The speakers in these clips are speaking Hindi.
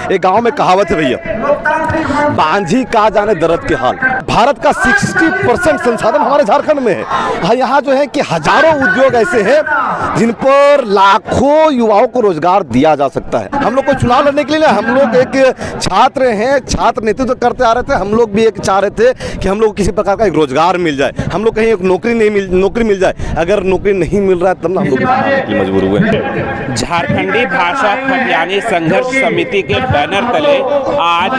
एक गांव में कहावत है भैया, बांझी का जाने दर्द के हाल। भारत का 60% संसाधन हमारे झारखंड में है। यहाँ जो है कि हजारों उद्योग ऐसे हैं जिन पर लाखों युवाओं को रोजगार दिया जा सकता है। हम लोग को चुनाव लड़ने के लिए हम लोग एक छात्र हैं, छात्र नेतृत्व करते आ रहे थे। हम लोग भी एक चाह रहे थे कि हम लोग किसी प्रकार का एक रोजगार मिल जाए, हम लोग कहीं एक नौकरी मिल जाए। अगर नौकरी नहीं मिल रहा है तब ना हम लोग मजबूर हुए। झारखंडी भाषा खतियानी संघर्ष समिति के बैनर तले आज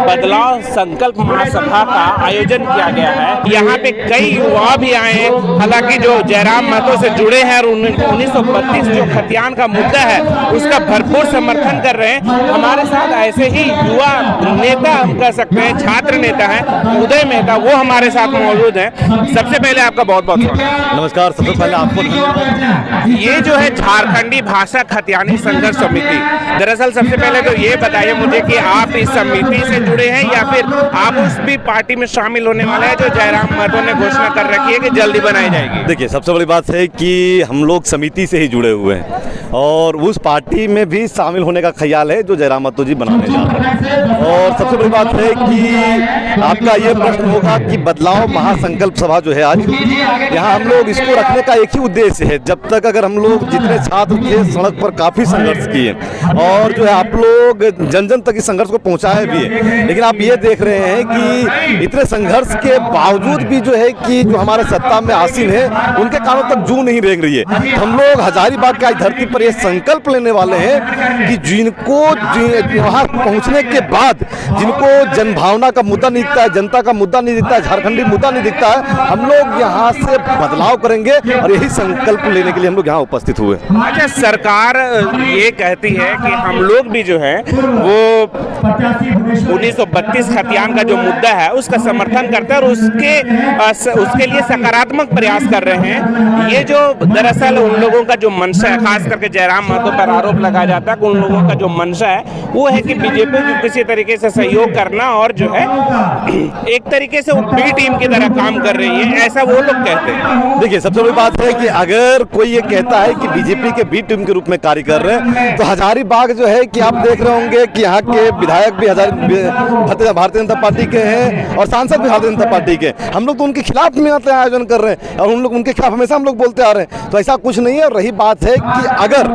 बदलाव संकल्प महासभा का आयोजन किया गया है। यहाँ पे कई युवा भी आए हैं। हालांकि जो जयराम महतो से जुड़े हैं और 1932 जो खतियान का मुद्दा है उसका भरपूर समर्थन कर रहे हैं। हमारे साथ ऐसे ही युवा नेता हम कह सकते हैं, छात्र नेता हैं उदय मेहता, वो हमारे साथ मौजूद हैं। सबसे पहले आपका बहुत बहुत स्वागत। नमस्कार। सबसे पहले आपको धन्यवाद। ये जो है झारखंडी भाषा खतियानी संघर्ष समिति, दरअसल सबसे पहले तो ये बताइए मुझे कि आप इस समिति से जुड़े हैं या फिर आप उस भी पार्टी में शामिल होने वाले हैं जो जयराम महतो ने घोषणा कर रखी है कि जल्दी बनाई जाएगी? देखिए, सबसे बड़ी बात है कि हम लोग समिति से ही जुड़े हुए हैं और उस पार्टी में भी शामिल होने का ख्याल है जो जयराम महतो जी बनाने जा रहे हैं। और सबसे बड़ी बात है कि आपका ये प्रश्न होगा कि बदलाव महासंकल्प सभा जो है आज यहाँ हम लोग इसको रखने का एक ही उद्देश्य है। जब तक अगर हम लोग जितने छात्र थे सड़क पर काफ़ी संघर्ष किए और जो है आप लोग जन जन तक इस संघर्ष को पहुँचाए भी है, लेकिन आप ये देख रहे हैं कि इतने संघर्ष के बावजूद भी जो है कि जो हमारे सत्ता में आसीन है उनके कानों तक जू नहीं रेंग रही है। हम लोग हजारीबाग की धरती पर ये संकल्प लेने वाले हैं कि जिनको वहाँ पहुँचने के बाद जिनको जनभावना का मुद्दा नहीं दिखता है, जनता का मुद्दा नहीं दिखता है, झारखंडी मुद्दा नहीं दिखता है, हम लोग यहाँ से बदलाव करेंगे और यही संकल्प लेने के लिए हम लोग यहाँ उपस्थित हुए। अच्छा, सरकार ये कहती है कि हम लोग भी जो है वो 1932 खतियान का जो मुद्दा है उसका समर्थन करते हैं और उसके लिए सकारात्मक प्रयास कर रहे हैं। ये जो दरअसल उन लोगों का जो मंशा है, खास करके जयराम महतो पर आरोप लगाया जाता है कि उन लोगों का जो मंशा है वो है कि बीजेपी को किसी तरीके से सहयोग करना और जो है एक तरीके से वो बी टीम की तरह काम कर रही है, ऐसा वो लोग कहते हैं। देखिए, सबसे बड़ी बात है कि अगर कोई ये कहता है कि बीजेपी के बी टीम के रूप में कार्य कर रहे हैं तो हजारीबाग जो है कि आप देख रहे होंगे कि यहाँ के विधायक भी भारतीय जनता पार्टी के हैं और सांसद भी भारतीय जनता पार्टी के। हम लोग तो उनके खिलाफ में आयोजन कर रहे हैं और उन लोग उनके खिलाफ हमेशा हम लोग बोलते आ रहे हैं, तो ऐसा कुछ नहीं है। और रही बात है कि अगर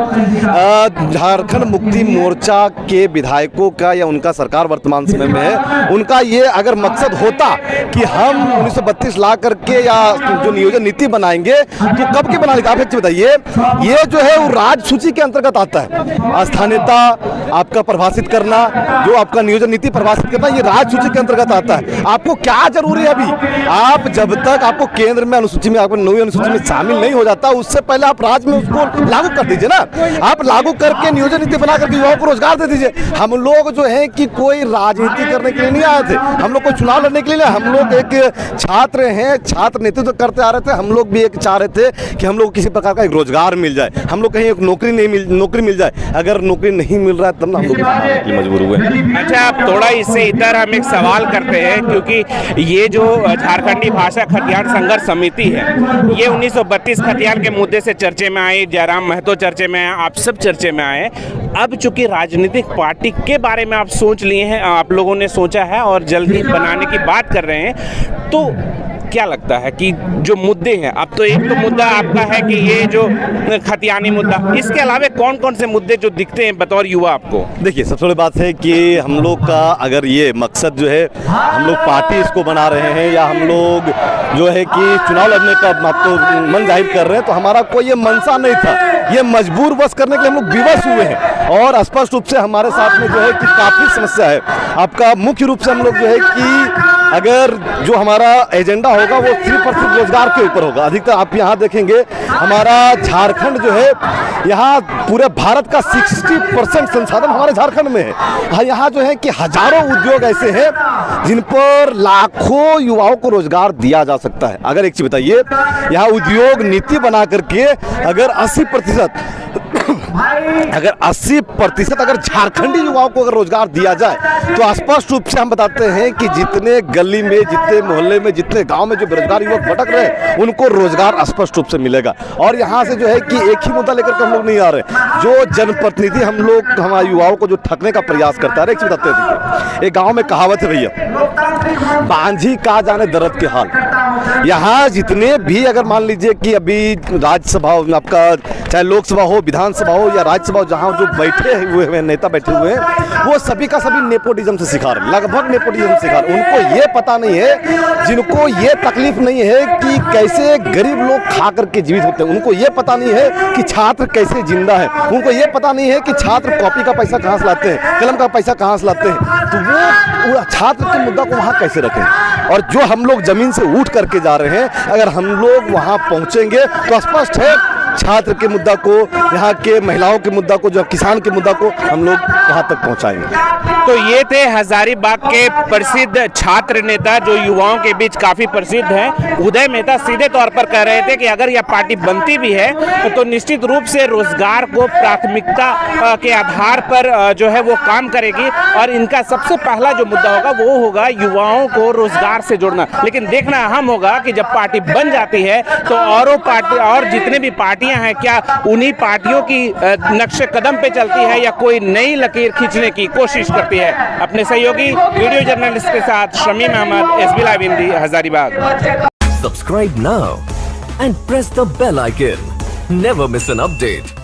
झारखंड मुक्ति मोर्चा के विधायकों का या उनका सरकार वर्तमान समय में है, उनका ये अगर मकसद होता कि हम 1932 ला करके या जो नियोजन नीति बनाएंगे तो कब के बनाएंगे? आप एक चीज बताइए, ये जो है वो राज सूची के अंतर्गत आता है। स्थानीयता आपका परिभाषित करना, जो आपका नियोजन नीति परिभाषित करना, ये राज सूची के अंतर्गत आता है। आपको क्या जरूरी है अभी? आप जब तक आपको केंद्र में अनुसूची में, आपको 9वीं अनुसूची में शामिल नहीं हो जाता उससे पहले आप राज्य में उसको लागू कर दीजिए ना। आप लागू करके नियोजन नीति बना करके युवाओं को रोजगार दे दीजिए। हम लोग जो है कि कोई राजनीति करने के लिए नहीं आए थे, हम लोग को चुनाव लड़ने के लिए, हम लोग एक छात्र हैं, छात्र नेतृत्व करते आ रहे थे। हम लोग भी एक चाह रहे थे कि हम लोग किसी प्रकार का एक रोजगार मिल जाए, हम लोग कहीं एक नौकरी मिल जाए। अगर नौकरी नहीं मिल रहा है तब ना हम लोग मजबूर हुए। अच्छा, आप थोड़ा इससे इधर हम एक सवाल करते हैं क्योंकि ये जो झारखंडी भाषा खतियान संघर्ष समिति है ये 1932 खतियान के मुद्दे से चर्चे में आई, जयराम महतो चर्चे में आए, आप सब चर्चे में आए। अब चूंकि राजनीतिक पार्टी के बारे में आप सोच लिए हैं, आप लोगों ने सोचा है और जल्दी बनाने की बात कर रहे हैं, तो क्या लगता है कि जो मुद्दे हैं, अब तो एक तो मुद्दा आपका है कि ये जो खतियानी मुद्दा, इसके अलावा कौन कौन से मुद्दे जो दिखते हैं बतौर युवा आपको? देखिए, सबसे बड़ी बात है कि हम लोग का अगर ये मकसद जो है, हम लोग पार्टी इसको बना रहे हैं या हम लोग जो है कि चुनाव लड़ने का तो मन जाहिर कर रहे हैं, तो हमारा कोई ये मनसा नहीं था। ये मजबूर बस करने के लिए हम लोग विवश हुए हैं और स्पष्ट रूप से हमारे साथ में जो है कि काफ़ी समस्या है। आपका मुख्य रूप से हम लोग जो है कि अगर जो हमारा एजेंडा होगा वो सिर्फ और सिर्फ रोजगार के ऊपर होगा। अधिकतर आप यहाँ देखेंगे हमारा झारखंड जो है, यहाँ पूरे भारत का 60% संसाधन हमारे झारखंड में है। यहाँ जो है कि हजारों उद्योग ऐसे हैं जिन पर लाखों युवाओं को रोजगार दिया जा सकता है। अगर एक चीज बताइए, यहाँ उद्योग नीति बना करके अगर 80% अगर 80% अगर झारखंडी युवाओं को अगर रोजगार दिया जाए तो स्पष्ट रूप से हम बताते हैं कि जितने गली में, जितने मोहल्ले में, जितने गांव में जो बेरोजगार युवक भटक रहे हैं उनको रोजगार स्पष्ट रूप से मिलेगा। और यहाँ से जो है कि एक ही मुद्दा लेकर के हम लोग नहीं आ रहे, जो जनप्रतिनिधि हम लोग हमारे युवाओं को जो ठगने का प्रयास करता है। एक चीज बताते हैं, एक गाँव में कहावत है भैया, बांझी का जाने दर्द के हाल। यहाँ जितने भी अगर मान लीजिए कि अभी राज्यसभा आपका चाहे लोकसभा हो, विधानसभा हो या राज्यसभा हो, जहाँ जो बैठे हुए हैं नेता बैठे हुए हैं वो सभी का सभी नेपोटिज्म से सिखा रहे हैं, लगभग नेपोटिज्म से सिखा रहे हैं। उनको ये पता नहीं है, जिनको ये तकलीफ नहीं है कि कैसे गरीब लोग खा करके जीवित होते हैं, उनको ये पता नहीं है कि छात्र कैसे जिंदा है, उनको ये पता नहीं है कि छात्र कॉपी का पैसा कहाँ से लाते हैं, कलम का पैसा कहाँ से लाते हैं। तो वो छात्र के मुद्दा को वहाँ कैसे रखें। और जो हम लोग जमीन से उठ करके जा रहे हैं, अगर हम लोग वहाँ पहुँचेंगे तो स्पष्ट है छात्र के मुद्दा को, यहाँ के महिलाओं के मुद्दा को, जो किसान के मुद्दा को हम लोग वहाँ तक पहुँचाएंगे। तो ये थे हजारीबाग के प्रसिद्ध छात्र नेता जो युवाओं के बीच काफी प्रसिद्ध हैं। उदय मेहता सीधे तौर पर कह रहे थे कि अगर यह पार्टी बनती भी है तो निश्चित रूप से रोजगार को प्राथमिकता के आधार पर जो है वो काम करेगी और इनका सबसे पहला जो मुद्दा होगा वो होगा युवाओं को रोजगार से जोड़ना। लेकिन देखना अहम होगा कि जब पार्टी बन जाती है तो और जितने भी पार्टियां हैं, क्या उन्हीं पार्टियों की नक्शे कदम पे चलती है या कोई नई लकीर खींचने की कोशिश करती है। अपने सहयोगी वीडियो जर्नलिस्ट के साथ Shamim Ahmad, SB live Hindi, Hazaribagh. Subscribe now and press the bell icon. Never miss an update.